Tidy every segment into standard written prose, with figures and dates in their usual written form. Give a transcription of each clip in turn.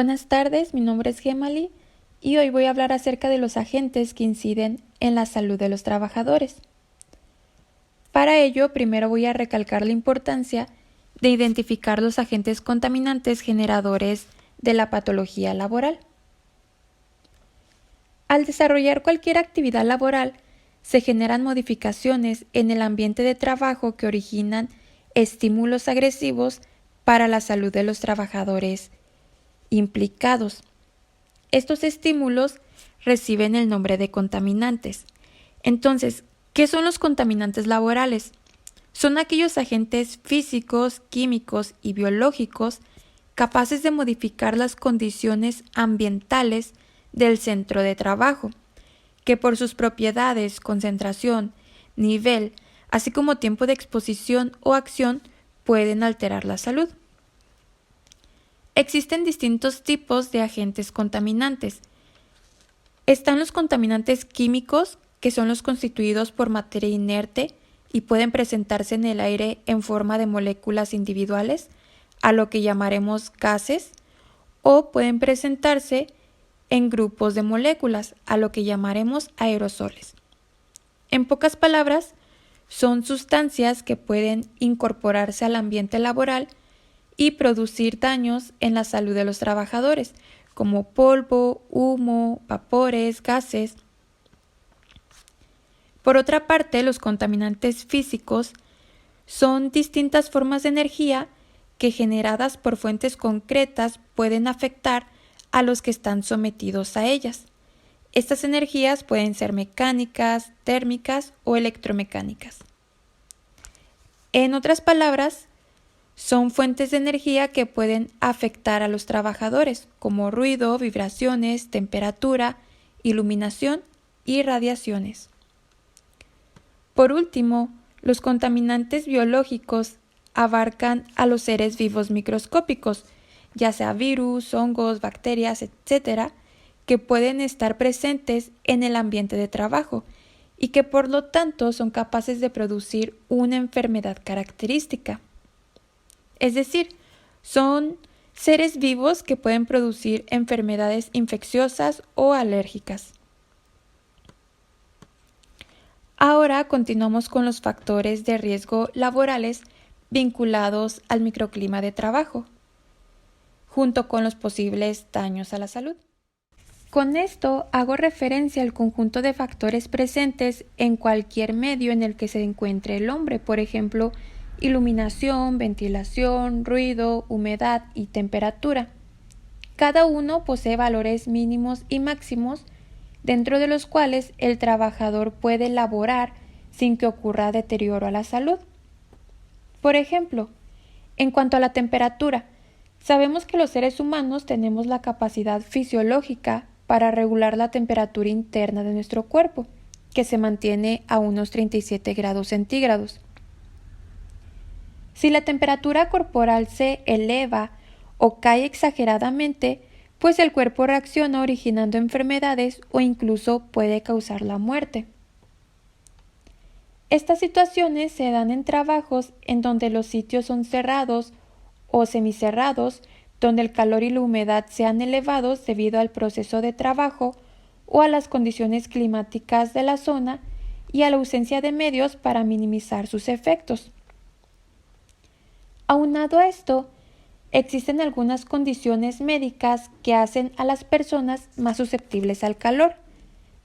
Buenas tardes, mi nombre es Gemali y hoy voy a hablar acerca de los agentes que inciden en la salud de los trabajadores. Para ello, primero voy a recalcar la importancia de identificar los agentes contaminantes generadores de la patología laboral. Al desarrollar cualquier actividad laboral, se generan modificaciones en el ambiente de trabajo que originan estímulos agresivos para la salud de los trabajadores implicados. Estos estímulos reciben el nombre de contaminantes. Entonces, ¿qué son los contaminantes laborales? Son aquellos agentes físicos, químicos y biológicos capaces de modificar las condiciones ambientales del centro de trabajo, que por sus propiedades, concentración, nivel, así como tiempo de exposición o acción, pueden alterar la salud. Existen distintos tipos de agentes contaminantes. Están los contaminantes químicos, que son los constituidos por materia inerte y pueden presentarse en el aire en forma de moléculas individuales, a lo que llamaremos gases, o pueden presentarse en grupos de moléculas, a lo que llamaremos aerosoles. En pocas palabras, son sustancias que pueden incorporarse al ambiente laboral y producir daños en la salud de los trabajadores, como polvo, humo, vapores, gases. Por otra parte, los contaminantes físicos son distintas formas de energía que, generadas por fuentes concretas, pueden afectar a los que están sometidos a ellas. Estas energías pueden ser mecánicas, térmicas o electromecánicas. En otras palabras, son fuentes de energía que pueden afectar a los trabajadores, como ruido, vibraciones, temperatura, iluminación y radiaciones. Por último, los contaminantes biológicos abarcan a los seres vivos microscópicos, ya sea virus, hongos, bacterias, etc., que pueden estar presentes en el ambiente de trabajo y que por lo tanto son capaces de producir una enfermedad característica. Es decir, son seres vivos que pueden producir enfermedades infecciosas o alérgicas. Ahora continuamos con los factores de riesgo laborales vinculados al microclima de trabajo, junto con los posibles daños a la salud. Con esto hago referencia al conjunto de factores presentes en cualquier medio en el que se encuentre el hombre, por ejemplo, iluminación, ventilación, ruido, humedad y temperatura. Cada uno posee valores mínimos y máximos, dentro de los cuales el trabajador puede laborar sin que ocurra deterioro a la salud. Por ejemplo, en cuanto a la temperatura, sabemos que los seres humanos tenemos la capacidad fisiológica para regular la temperatura interna de nuestro cuerpo, que se mantiene a unos 37 grados centígrados. Si la temperatura corporal se eleva o cae exageradamente, pues el cuerpo reacciona originando enfermedades o incluso puede causar la muerte. Estas situaciones se dan en trabajos en donde los sitios son cerrados o semicerrados, donde el calor y la humedad sean elevados debido al proceso de trabajo o a las condiciones climáticas de la zona y a la ausencia de medios para minimizar sus efectos. Aunado a esto, existen algunas condiciones médicas que hacen a las personas más susceptibles al calor,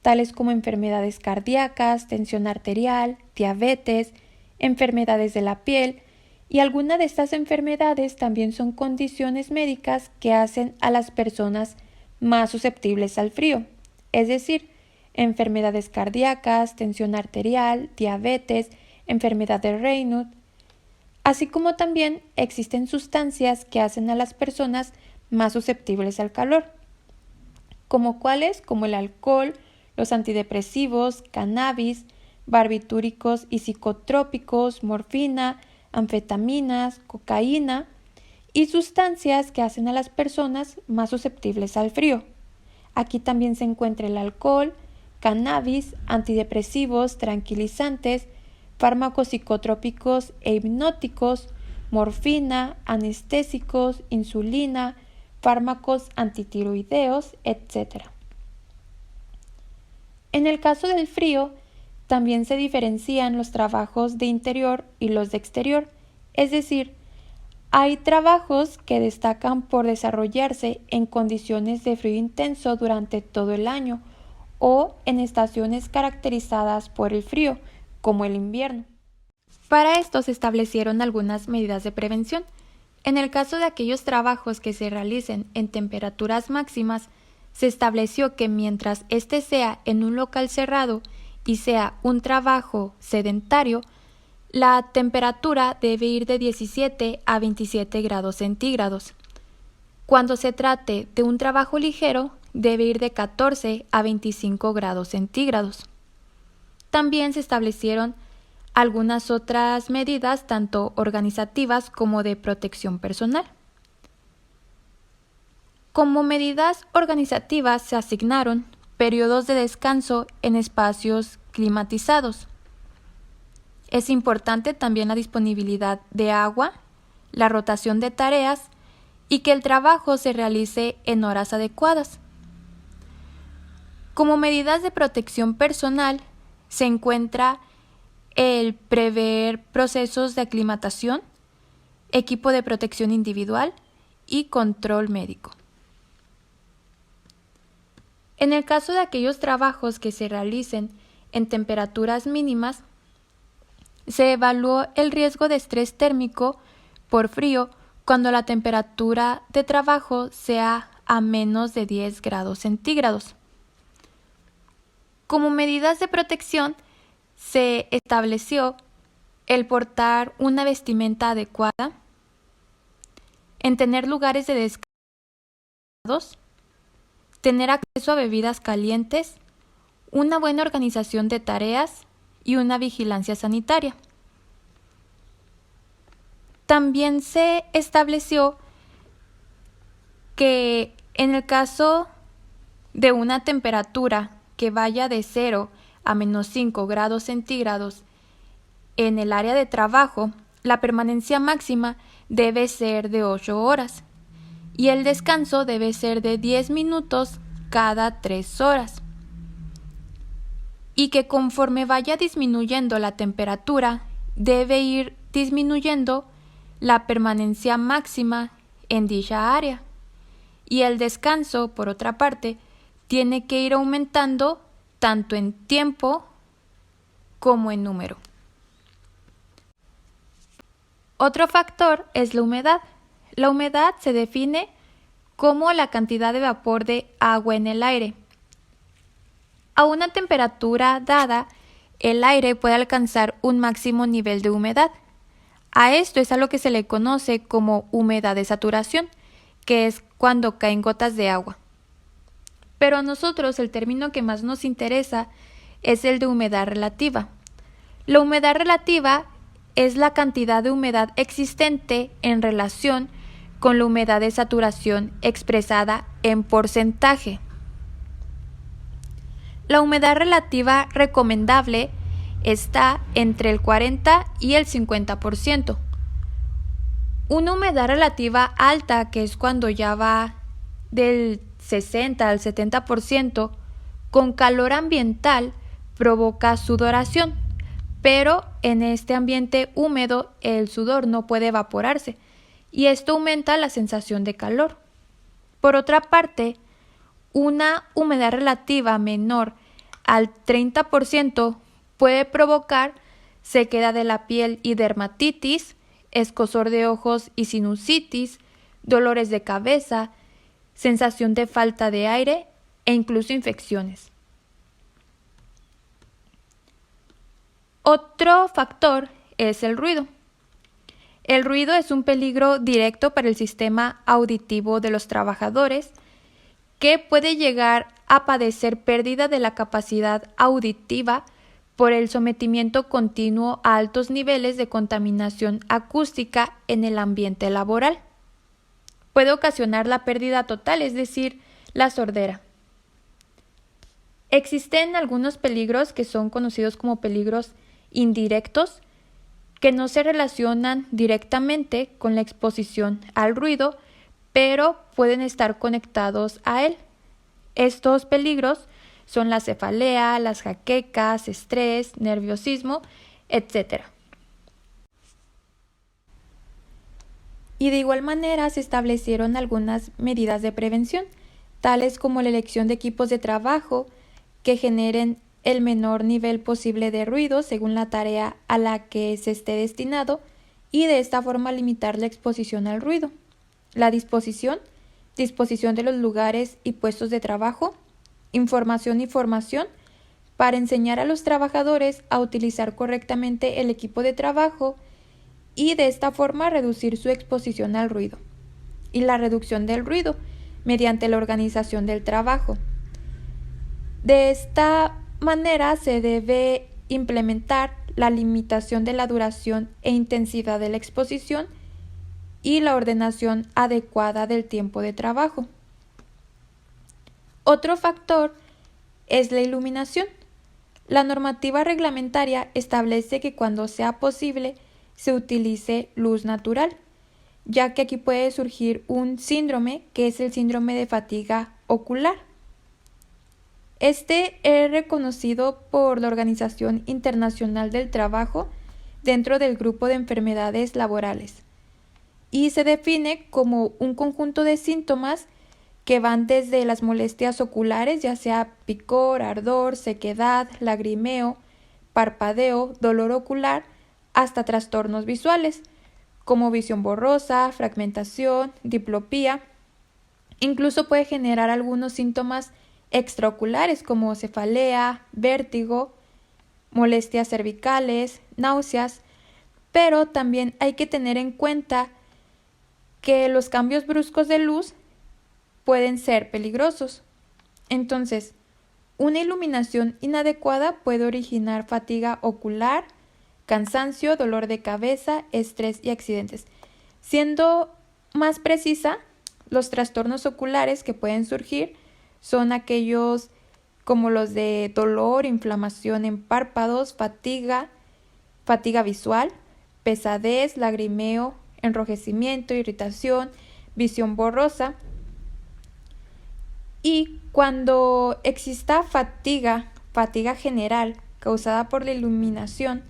tales como enfermedades cardíacas, tensión arterial, diabetes, enfermedades de la piel, y algunas de estas enfermedades también son condiciones médicas que hacen a las personas más susceptibles al frío, es decir, enfermedades cardíacas, tensión arterial, diabetes, enfermedad de Raynaud. Así como también existen sustancias que hacen a las personas más susceptibles al calor, como cuáles, como el alcohol, los antidepresivos, cannabis, barbitúricos y psicotrópicos, morfina, anfetaminas, cocaína y sustancias que hacen a las personas más susceptibles al frío. Aquí también se encuentra el alcohol, cannabis, antidepresivos, tranquilizantes, fármacos psicotrópicos e hipnóticos, morfina, anestésicos, insulina, fármacos antitiroideos, etc. En el caso del frío, también se diferencian los trabajos de interior y los de exterior, es decir, hay trabajos que destacan por desarrollarse en condiciones de frío intenso durante todo el año o en estaciones caracterizadas por el frío, como el invierno. Para esto se establecieron algunas medidas de prevención. En el caso de aquellos trabajos que se realicen en temperaturas máximas, se estableció que mientras éste sea en un local cerrado y sea un trabajo sedentario, la temperatura debe ir de 17 a 27 grados centígrados. Cuando se trate de un trabajo ligero, debe ir de 14 a 25 grados centígrados. También se establecieron algunas otras medidas, tanto organizativas como de protección personal. Como medidas organizativas se asignaron periodos de descanso en espacios climatizados. Es importante también la disponibilidad de agua, la rotación de tareas y que el trabajo se realice en horas adecuadas. Como medidas de protección personal se encuentra el prever procesos de aclimatación, equipo de protección individual y control médico. En el caso de aquellos trabajos que se realicen en temperaturas mínimas, se evaluó el riesgo de estrés térmico por frío cuando la temperatura de trabajo sea a menos de 10 grados centígrados. Como medidas de protección, se estableció el portar una vestimenta adecuada, en tener lugares de descanso, tener acceso a bebidas calientes, una buena organización de tareas y una vigilancia sanitaria. También se estableció que en el caso de una temperatura que vaya de 0 a menos 5 grados centígrados en el área de trabajo, la permanencia máxima debe ser de 8 horas y el descanso debe ser de 10 minutos cada 3 horas. Y que conforme vaya disminuyendo la temperatura, debe ir disminuyendo la permanencia máxima en dicha área. Y el descanso, por otra parte, tiene que ir aumentando tanto en tiempo como en número. Otro factor es la humedad. La humedad se define como la cantidad de vapor de agua en el aire. A una temperatura dada, el aire puede alcanzar un máximo nivel de humedad. A esto es a lo que se le conoce como humedad de saturación, que es cuando caen gotas de agua. Pero a nosotros el término que más nos interesa es el de humedad relativa. La humedad relativa es la cantidad de humedad existente en relación con la humedad de saturación expresada en porcentaje. La humedad relativa recomendable está entre el 40 y el 50%. Una humedad relativa alta, que es cuando ya va del 60 al 70%, con calor ambiental provoca sudoración, pero en este ambiente húmedo el sudor no puede evaporarse y esto aumenta la sensación de calor. Por otra parte, una humedad relativa menor al 30% puede provocar sequedad de la piel y dermatitis, escozor de ojos y sinusitis, dolores de cabeza, sensación de falta de aire e incluso infecciones. Otro factor es el ruido. El ruido es un peligro directo para el sistema auditivo de los trabajadores, que puede llegar a padecer pérdida de la capacidad auditiva por el sometimiento continuo a altos niveles de contaminación acústica en el ambiente laboral. Puede ocasionar la pérdida total, es decir, la sordera. Existen algunos peligros que son conocidos como peligros indirectos, que no se relacionan directamente con la exposición al ruido, pero pueden estar conectados a él. Estos peligros son la cefalea, las jaquecas, estrés, nerviosismo, etc. Y de igual manera se establecieron algunas medidas de prevención, tales como la elección de equipos de trabajo que generen el menor nivel posible de ruido según la tarea a la que se esté destinado y de esta forma limitar la exposición al ruido. La disposición de los lugares y puestos de trabajo, información y formación para enseñar a los trabajadores a utilizar correctamente el equipo de trabajo y de esta forma reducir su exposición al ruido. Y la reducción del ruido mediante la organización del trabajo. De esta manera se debe implementar la limitación de la duración e intensidad de la exposición y la ordenación adecuada del tiempo de trabajo. Otro factor es la iluminación. La normativa reglamentaria establece que cuando sea posible se utilice luz natural, ya que aquí puede surgir un síndrome que es el síndrome de fatiga ocular. Este es reconocido por la Organización Internacional del Trabajo dentro del grupo de enfermedades laborales y se define como un conjunto de síntomas que van desde las molestias oculares, ya sea picor, ardor, sequedad, lagrimeo, parpadeo, dolor ocular, hasta trastornos visuales, como visión borrosa, fragmentación, diplopía. Incluso puede generar algunos síntomas extraoculares como cefalea, vértigo, molestias cervicales, náuseas, pero también hay que tener en cuenta que los cambios bruscos de luz pueden ser peligrosos. Entonces, una iluminación inadecuada puede originar fatiga ocular, cansancio, dolor de cabeza, estrés y accidentes. Siendo más precisa, los trastornos oculares que pueden surgir son aquellos como los de dolor, inflamación en párpados, fatiga visual, pesadez, lagrimeo, enrojecimiento, irritación, visión borrosa. Y cuando exista fatiga general causada por la iluminación,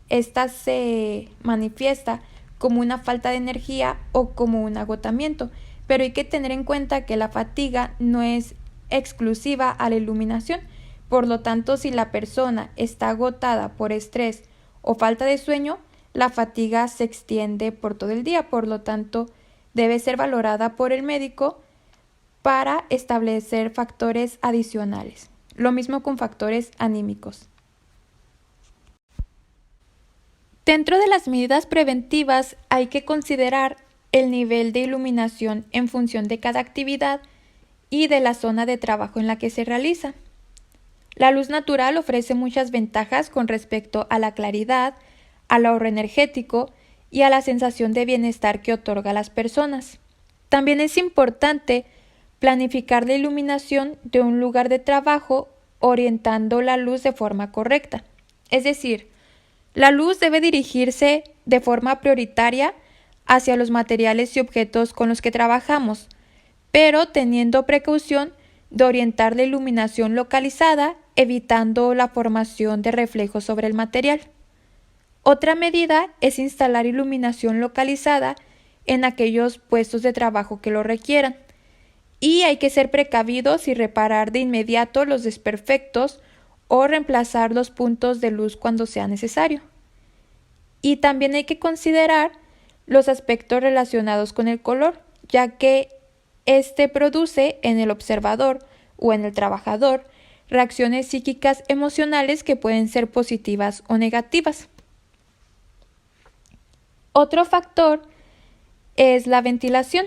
esta se manifiesta como una falta de energía o como un agotamiento, pero hay que tener en cuenta que la fatiga no es exclusiva a la iluminación. Por lo tanto, si la persona está agotada por estrés o falta de sueño, la fatiga se extiende por todo el día. Por lo tanto, debe ser valorada por el médico para establecer factores adicionales. Lo mismo con factores anímicos. Dentro de las medidas preventivas hay que considerar el nivel de iluminación en función de cada actividad y de la zona de trabajo en la que se realiza. La luz natural ofrece muchas ventajas con respecto a la claridad, al ahorro energético y a la sensación de bienestar que otorga a las personas. También es importante planificar la iluminación de un lugar de trabajo orientando la luz de forma correcta. Es decir, la luz debe dirigirse de forma prioritaria hacia los materiales y objetos con los que trabajamos, pero teniendo precaución de orientar la iluminación localizada, evitando la formación de reflejos sobre el material. Otra medida es instalar iluminación localizada en aquellos puestos de trabajo que lo requieran. Y hay que ser precavidos y reparar de inmediato los desperfectos o reemplazar los puntos de luz cuando sea necesario. Y también hay que considerar los aspectos relacionados con el color, ya que este produce en el observador o en el trabajador reacciones psíquicas emocionales que pueden ser positivas o negativas. Otro factor es la ventilación.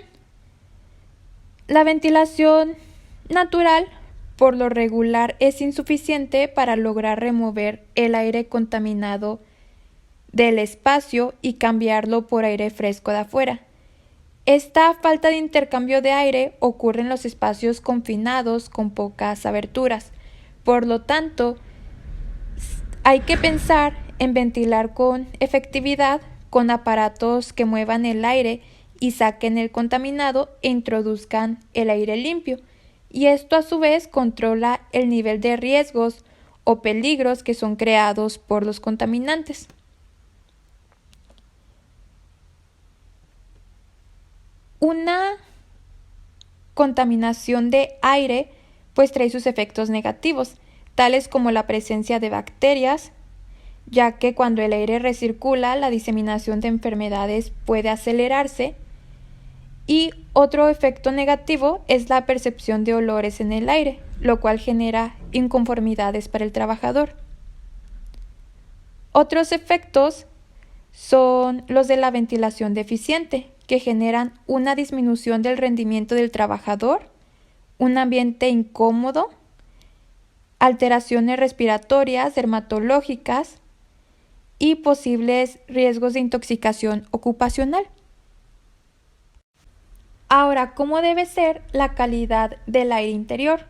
La ventilación natural, por lo regular, es insuficiente para lograr remover el aire contaminado del espacio y cambiarlo por aire fresco de afuera. Esta falta de intercambio de aire ocurre en los espacios confinados con pocas aberturas. Por lo tanto, hay que pensar en ventilar con efectividad con aparatos que muevan el aire y saquen el contaminado e introduzcan el aire limpio. Y esto a su vez controla el nivel de riesgos o peligros que son creados por los contaminantes. Una contaminación de aire pues trae sus efectos negativos, tales como la presencia de bacterias, ya que cuando el aire recircula, la diseminación de enfermedades puede acelerarse. Y otro efecto negativo es la percepción de olores en el aire, lo cual genera inconformidades para el trabajador. Otros efectos son los de la ventilación deficiente, que generan una disminución del rendimiento del trabajador, un ambiente incómodo, alteraciones respiratorias, dermatológicas y posibles riesgos de intoxicación ocupacional. Ahora, ¿cómo debe ser la calidad del aire interior?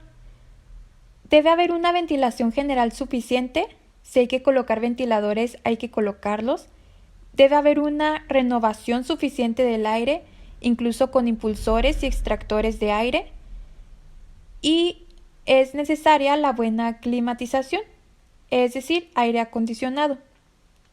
Debe haber una ventilación general suficiente. Si hay que colocar ventiladores, hay que colocarlos. Debe haber una renovación suficiente del aire, incluso con impulsores y extractores de aire. Y es necesaria la buena climatización, es decir, aire acondicionado.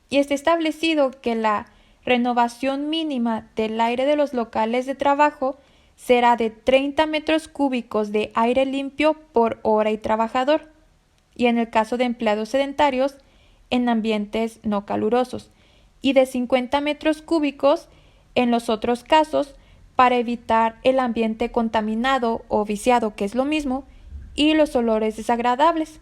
Y está establecido que la renovación mínima del aire de los locales de trabajo será de 30 metros cúbicos de aire limpio por hora y trabajador, y en el caso de empleados sedentarios, en ambientes no calurosos, y de 50 metros cúbicos en los otros casos para evitar el ambiente contaminado o viciado, que es lo mismo, y los olores desagradables,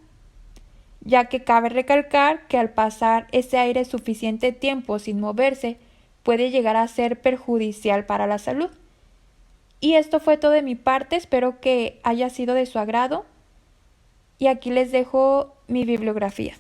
ya que cabe recalcar que al pasar ese aire suficiente tiempo sin moverse, puede llegar a ser perjudicial para la salud. Y esto fue todo de mi parte, espero que haya sido de su agrado. Y aquí les dejo mi bibliografía.